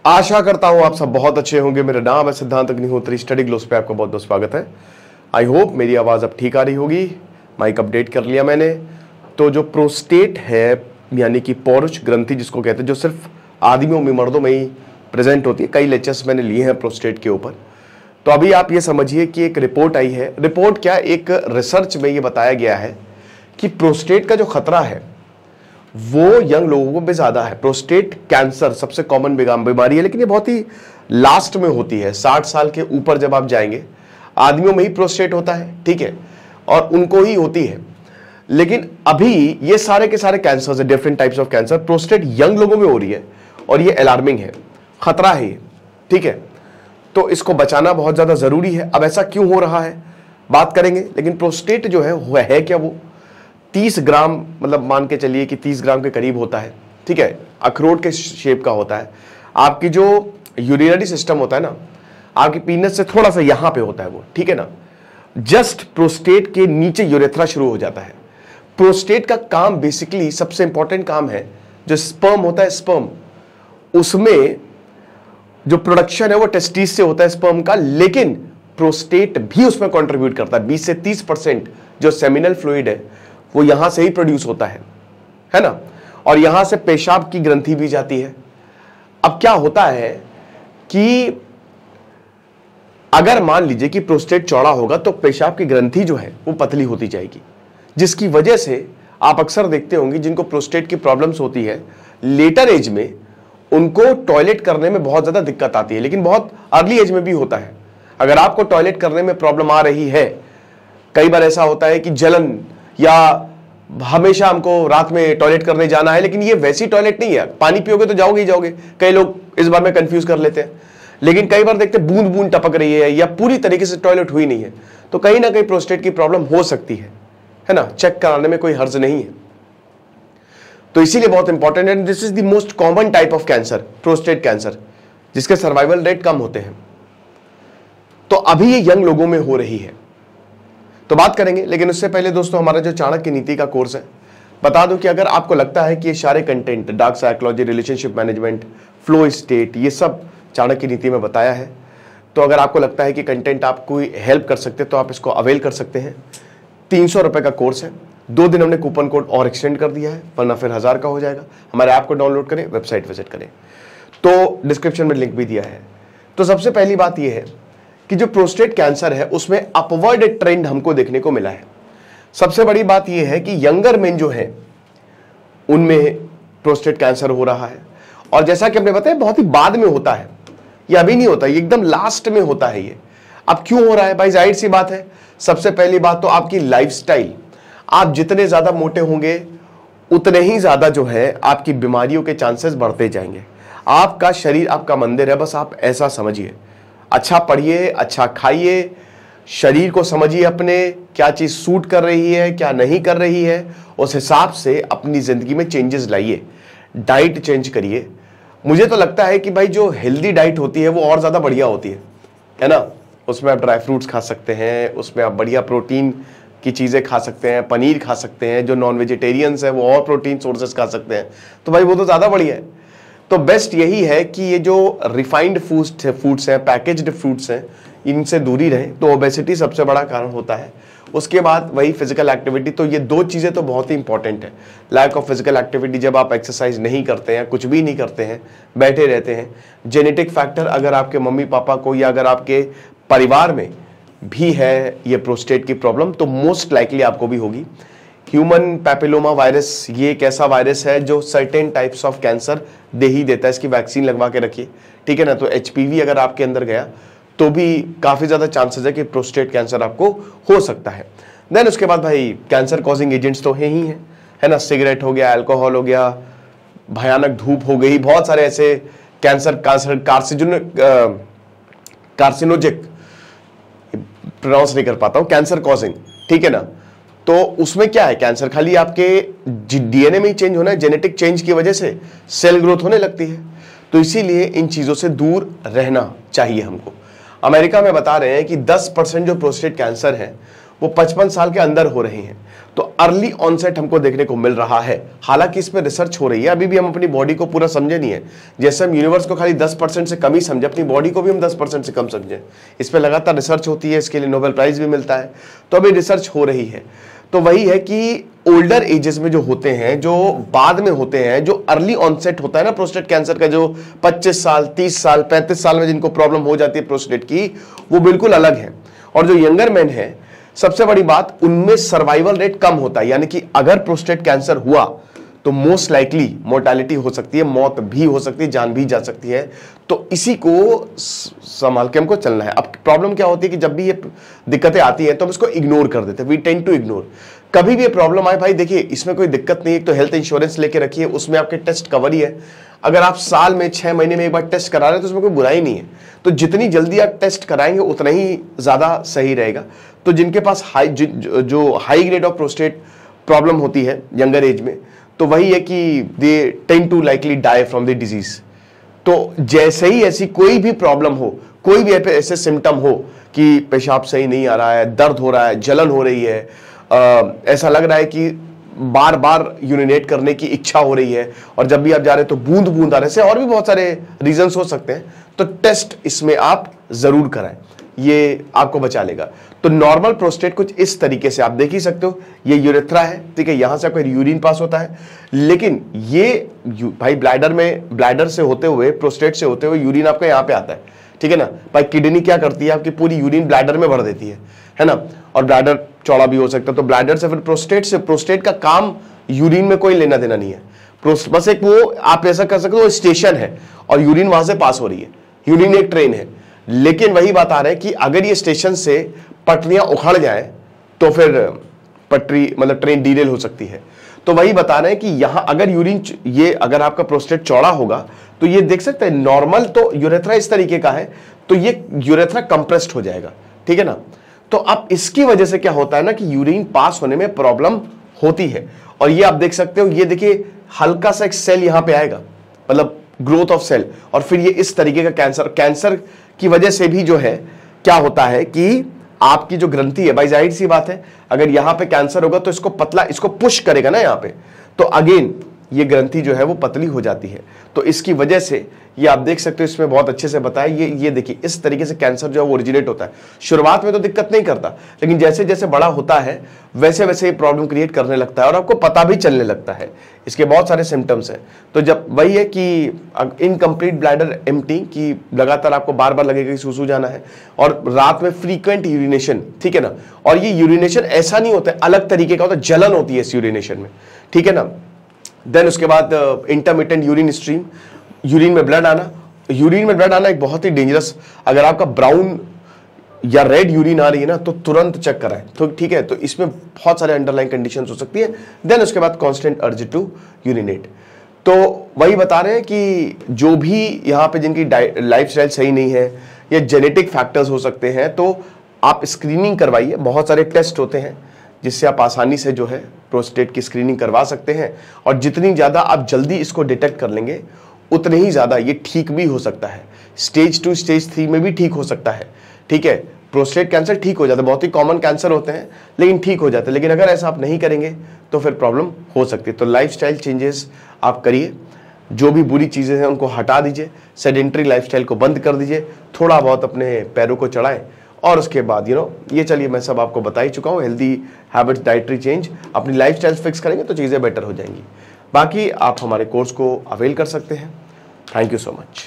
आशा करता हूं आप सब बहुत अच्छे होंगे। मेरा नाम है सिद्धांत अग्निहोत्री। स्टडी ग्लोस पे आपका बहुत बहुत स्वागत है। आई होप मेरी आवाज़ अब ठीक आ रही होगी। माइक अपडेट कर लिया मैंने। तो जो प्रोस्टेट है यानी कि पौरुष ग्रंथि जिसको कहते हैं, जो सिर्फ आदमियों में, मर्दों में ही प्रेजेंट होती है। कई लेक्चर्स मैंने लिए हैं प्रोस्टेट के ऊपर। तो अभी आप ये समझिए कि एक रिपोर्ट आई है। रिपोर्ट क्या, एक रिसर्च में ये बताया गया है कि प्रोस्टेट का जो खतरा है वो यंग लोगों में ज्यादा है। प्रोस्टेट कैंसर सबसे कॉमन बीमारी है, लेकिन ये बहुत ही लास्ट में होती है। 60 साल के ऊपर जब आप जाएंगे, आदमियों में ही प्रोस्टेट होता है, ठीक है, और उनको ही होती है। लेकिन अभी ये सारे के सारे कैंसर है, different types of cancer, prostate young लोगों में हो रही है और ये अलार्मिंग है, खतरा है ये, ठीक है। तो इसको बचाना बहुत ज्यादा जरूरी है। अब ऐसा क्यों हो रहा है बात करेंगे, लेकिन प्रोस्टेट जो है वह है क्या, वो 30 ग्राम, मतलब मान के चलिए कि 30 ग्राम के करीब होता है, ठीक है। अखरोट के शेप का होता है। आपकी जो यूरिनरी सिस्टम होता है ना, आपकी पीनस से थोड़ा सा यहां पे होता है वो, ठीक है ना। जस्ट प्रोस्टेट के नीचे यूरेथ्रा शुरू हो जाता है। प्रोस्टेट का काम बेसिकली सबसे इंपॉर्टेंट काम है, जो स्पर्म होता है, स्पर्म, उसमें जो प्रोडक्शन है वो टेस्टिस से होता है स्पर्म का, लेकिन प्रोस्टेट भी उसमें कंट्रीब्यूट करता है। 20 से 30% जो सेमिनल फ्लूइड है वो यहां से ही प्रोड्यूस होता है ना। और यहां से पेशाब की ग्रंथि भी जाती है। अब क्या होता है कि अगर मान लीजिए कि प्रोस्टेट चौड़ा होगा तो पेशाब की ग्रंथि जो है वो पतली होती जाएगी, जिसकी वजह से आप अक्सर देखते होंगे जिनको प्रोस्टेट की प्रॉब्लम्स होती है लेटर एज में, उनको टॉयलेट करने में बहुत ज्यादा दिक्कत आती है। लेकिन बहुत अर्ली एज में भी होता है। अगर आपको टॉयलेट करने में प्रॉब्लम आ रही है, कई बार ऐसा होता है कि जलन, या हमेशा हमको रात में टॉयलेट करने जाना है, लेकिन ये वैसी टॉयलेट नहीं है, पानी पियोगे तो जाओगे ही जाओगे। कई लोग इस बार में कंफ्यूज कर लेते हैं। लेकिन कई बार देखते बूंद बूंद टपक रही है या पूरी तरीके से टॉयलेट हुई नहीं है, तो कहीं ना कहीं प्रोस्टेट की प्रॉब्लम हो सकती है ना। चेक कराने में कोई हर्ज नहीं है। तो इसीलिए बहुत इंपॉर्टेंट है। This is the most common type of cancer, prostate cancer, जिसके सर्वाइवल रेट कम होते हैं। तो अभी ये यंग लोगों में हो रही है, तो बात करेंगे। लेकिन उससे पहले दोस्तों, हमारा जो चाणक्य नीति का कोर्स है, बता दूं कि अगर आपको लगता है कि ये सारे content, dark psychology, relationship management, flow state, ये सब चाणक्य नीति में बताया है, तो अगर आपको लगता है कि कंटेंट आपको हेल्प कर सकते हैं तो आप इसको अवेल कर सकते हैं। 300 रुपए का कोर्स है। 2 दिन हमने कूपन कोड और एक्सटेंड कर दिया है, वरना फिर 1000 का हो जाएगा। हमारे ऐप को डाउनलोड करें, वेबसाइट विजिट करें, तो डिस्क्रिप्शन में लिंक भी दिया है। तो सबसे पहली बात यह है कि जो प्रोस्टेट कैंसर है उसमें अपवर्ड ट्रेंड हमको देखने को मिला है। सबसे बड़ी बात यह है कि यंगर मेन जो है उनमें प्रोस्टेट कैंसर हो रहा है। और जैसा कि हमने बताया, बहुत ही बाद में होता है, ये अभी नहीं होता, ये एकदम लास्ट में होता है ये। अब क्यों हो रहा है भाई, जाहिर सी बात है। सबसे पहली बात तो आपकी लाइफस्टाइल। आप जितने ज्यादा मोटे होंगे उतने ही ज्यादा जो है आपकी बीमारियों के चांसेस बढ़ते जाएंगे। आपका शरीर आपका मंदिर है, बस आप ऐसा समझिए। अच्छा पढ़िए, अच्छा खाइए, शरीर को समझिए अपने, क्या चीज सूट कर रही है, क्या नहीं कर रही है, उस हिसाब से अपनी जिंदगी में चेंजेस लाइए। डाइट चेंज करिए। मुझे तो लगता है कि भाई जो हेल्दी डाइट होती है वो और ज्यादा बढ़िया होती है ना। उसमें आप ड्राई फ्रूट्स खा सकते हैं, उसमें आप बढ़िया प्रोटीन की चीजें खा सकते हैं, पनीर खा सकते हैं। जो नॉन वेजिटेरियंस है वो और प्रोटीन सोर्सेस खा सकते हैं, तो भाई वो तो ज्यादा बढ़िया है। तो बेस्ट यही है कि ये जो रिफाइंड फूड्स हैं, पैकेज्ड फूड्स हैं, इनसे दूरी रहे। तो ओबेसिटी सबसे बड़ा कारण होता है। उसके बाद वही फिजिकल एक्टिविटी। तो ये 2 चीजें तो बहुत ही इंपॉर्टेंट है। लैक ऑफ फिजिकल एक्टिविटी, जब आप एक्सरसाइज नहीं करते हैं, कुछ भी नहीं करते हैं, बैठे रहते हैं। जेनेटिक फैक्टर, अगर आपके मम्मी पापा को या अगर आपके परिवार में भी है ये प्रोस्टेट की प्रॉब्लम, तो मोस्ट लाइकली आपको भी होगी। ह्यूमन पैपिलोमा वायरस, ये एक ऐसा वायरस है जो सर्टेन टाइप्स ऑफ कैंसर दे ही देता है। इसकी वैक्सीन लगवा के रखिए, ठीक है ना। तो एचपीवी अगर आपके अंदर गया तो भी काफी ज्यादा चांसेस है कि प्रोस्टेट कैंसर आपको हो सकता है। देन उसके बाद भाई कैंसर कॉजिंग एजेंट्स तो ही है ना। सिगरेट हो गया, अल्कोहल हो गया, भयानक धूप हो गई, बहुत सारे ऐसे कार्सिनोजिक, प्रोनाउंस नहीं कर पाता हूं, कैंसर कॉजिंग, ठीक है ना। तो उसमें क्या है, कैंसर खाली आपके डीएनए में ही चेंज होना है, जेनेटिक चेंज की वजह से सेल ग्रोथ होने लगती है। तो इसीलिए इन चीजों से दूर रहना चाहिए हमको। अमेरिका में बता रहे हैं कि 10% जो प्रोस्टेट कैंसर है वो 55 साल के अंदर हो रहे हैं। तो अर्ली ऑनसेट हमको देखने को मिल रहा है। हालांकि इस पर रिसर्च हो रही है, अभी भी हम अपनी बॉडी को पूरा समझे नहीं है। जैसे हम यूनिवर्स को खाली 10% से कम ही समझे, अपनी बॉडी को भी हम 10% से कम समझे। इस पर लगातार रिसर्च होती है, इसके लिए नोबेल प्राइज भी मिलता है। तो अभी रिसर्च हो रही है। तो वही है कि ओल्डर एजेस में जो होते हैं, जो बाद में होते हैं, जो अर्ली ऑनसेट होता है ना प्रोस्टेट कैंसर का, जो 25 साल 30 साल 35 साल में जिनको प्रॉब्लम हो जाती है प्रोस्टेट की, वो बिल्कुल अलग है। और जो यंगर मैन है, सबसे बड़ी बात, उनमें सर्वाइवल रेट कम होता है। यानी कि अगर प्रोस्टेट कैंसर हुआ तो मोस्ट लाइकली मोर्टेलिटी हो सकती है, मौत भी हो सकती है, जान भी जा सकती है। तो इसी को संभाल के हमको चलना है। अब प्रॉब्लम क्या होती है कि जब भी ये दिक्कतें आती हैं तो हम इसको इग्नोर कर देते हैं, वी टेंड टू इग्नोर। कभी भी ये प्रॉब्लम आए भाई, देखिए इसमें कोई दिक्कत नहीं है। तो हेल्थ इंश्योरेंस लेके रखिए, उसमें आपके टेस्ट कवर ही है। अगर आप साल में 6 महीने में एक बार टेस्ट करा रहे हैं तो उसमें कोई बुराई नहीं है। तो जितनी जल्दी आप टेस्ट कराएंगे उतना ही ज्यादा सही रहेगा। तो जिनके पास जो high grade of prostate problem होती है यंगर एज में, तो वही है कि they tend to likely die from the disease. तो जैसे ही ऐसी कोई भी प्रॉब्लम हो, कोई भी ऐसे सिम्टम हो कि पेशाब सही नहीं आ रहा है, दर्द हो रहा है, जलन हो रही है, ऐसा लग रहा है कि बार बार यूरिनेट करने की इच्छा हो रही है, और जब भी आप जा रहे हैं तो बूंद बूंद आ रहे हैं, और भी बहुत सारे रीजंस हो सकते हैं, तो टेस्ट इसमें आप जरूर कराएं, ये आपको बचा लेगा। तो नॉर्मल प्रोस्टेट कुछ इस तरीके से आप देख ही सकते हो। ये यूरेथ्रा है, ठीक है, यहां से आपका यूरिन पास होता है। लेकिन ये भाई ब्लैडर से होते हुए, प्रोस्टेट से होते हुए यूरिन आपका यहां पे आता है, ठीक है ना। भाई किडनी क्या करती है, आपकी पूरी यूरिन ब्लैडर में भर देती है ना। और ब्लैडर चौड़ा भी हो सकता है, तो ब्लैडर से फिर प्रोस्टेट का काम यूरिन में कोई लेना देना नहीं है। बस एक वो आप ऐसा कर सकते हो, स्टेशन है और यूरिन वहां से पास हो रही है। यूरिन एक ट्रेन है। लेकिन वही बात आ रहा है कि अगर ये स्टेशन से पटरियां उखड़ जाए तो फिर पटरी मतलब ट्रेन डीरेल हो सकती है। तो वही बता रहे हैं कि यहां अगर ये अगर आपका प्रोस्टेट चौड़ा होगा तो ये देख सकते हैं, नॉर्मल तो यूरेथ्रा इस तरीके का है, तो ये यूरेथ्रा कंप्रेस्ड हो जाएगा, ठीक है ना। तो अब इसकी वजह से क्या होता है ना कि यूरिन पास होने में प्रॉब्लम होती है। और ये आप देख सकते हो, ये देखिए हल्का सा एक सेल यहां पे आएगा, मतलब ग्रोथ ऑफ सेल, और फिर ये इस तरीके का कैंसर की वजह से भी जो है क्या होता है कि आपकी जो ग्रंथि है, भाई जाहिर सी बात है, अगर यहां पे कैंसर होगा तो इसको पुश करेगा ना यहां पे, तो अगेन ये ग्रंथि जो है वो पतली हो जाती है। तो इसकी वजह से ये आप देख सकते हो, इसमें बहुत अच्छे से बताया, ये देखिए इस तरीके से कैंसर जो है वो ओरिजिनेट होता है। शुरुआत में तो दिक्कत नहीं करता, लेकिन जैसे जैसे बड़ा होता है वैसे वैसे ये प्रॉब्लम क्रिएट करने लगता है, और आपको पता भी चलने लगता है। इसके बहुत सारे सिम्टम्स हैं। तो जब वही है कि इनकम्प्लीट ब्लैडर एम्प्टी, की लगातार आपको बार बार लगेगा कि सूसू जाना है, और रात में फ्रीक्वेंट यूरिनेशन, ठीक है ना। और ये यूरिनेशन ऐसा नहीं होता है, अलग तरीके का होता है, जलन होती है इस यूरिनेशन में, ठीक है ना। देन उसके बाद इंटरमिटेंट यूरिन स्ट्रीम, यूरिन में ब्लड आना एक बहुत ही डेंजरस, अगर आपका ब्राउन या रेड यूरिन आ रही है ना तो तुरंत चेक कराएं, तो ठीक है। तो इसमें बहुत सारे अंडरलाइन कंडीशंस हो सकती है। देन उसके बाद कांस्टेंट अर्ज टू यूरिनेट। तो वही बता रहे हैं कि जो भी यहाँ पे जिनकी लाइफस्टाइल सही नहीं है या जेनेटिक फैक्टर्स हो सकते हैं, तो आप स्क्रीनिंग करवाइए। बहुत सारे टेस्ट होते हैं जिससे आप आसानी से जो है प्रोस्टेट की स्क्रीनिंग करवा सकते हैं, और जितनी ज़्यादा आप जल्दी इसको डिटेक्ट कर लेंगे उतने ही ज़्यादा ये ठीक भी हो सकता है। स्टेज 2 स्टेज 3 में भी ठीक हो सकता है, ठीक है। प्रोस्टेट कैंसर ठीक हो जाता है, बहुत ही कॉमन कैंसर होते हैं लेकिन ठीक हो जाते हैं। लेकिन अगर ऐसा आप नहीं करेंगे तो फिर प्रॉब्लम हो सकती है। तो लाइफस्टाइल चेंजेस आप करिए, जो भी बुरी चीज़ें हैं उनको हटा दीजिए, सेडेंटरी लाइफस्टाइल को बंद कर दीजिए, थोड़ा बहुत अपने पैरों को चढ़ाएं, और उसके बाद ये चलिए मैं सब आपको बता ही चुका हूँ। हेल्दी हैबिट्स, डाइटरी चेंज, अपनी लाइफस्टाइल फिक्स करेंगे तो चीज़ें बेटर हो जाएंगी। बाकी आप हमारे कोर्स को अवेल कर सकते हैं। Thank you so much.